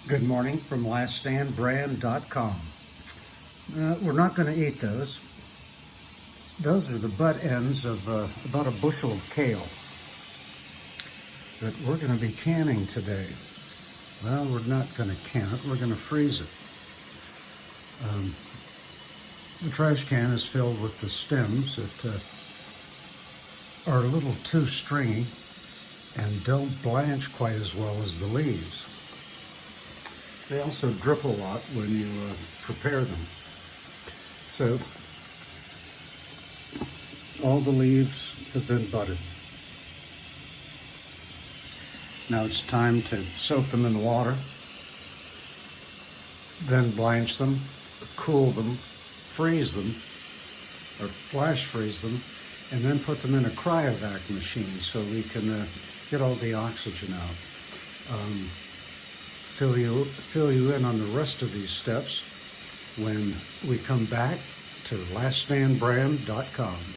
Good morning from laststandbrand.com. We're not going to eat those. Those are the butt ends of about a bushel of kale that we're going to be canning today. Well, we're not going to can it, we're going to freeze it. The trash can is filled with the stems that are a little too stringy and don't blanch quite as well as the leaves. They also drip a lot when you prepare them. So all the leaves have been budded. Now it's time to soak them in water, then blanch them, cool them, freeze them, or flash freeze them, and then put them in a cryovac machine so we can get all the oxygen out. Fill you in on the rest of these steps when we come back to laststandbrand.com.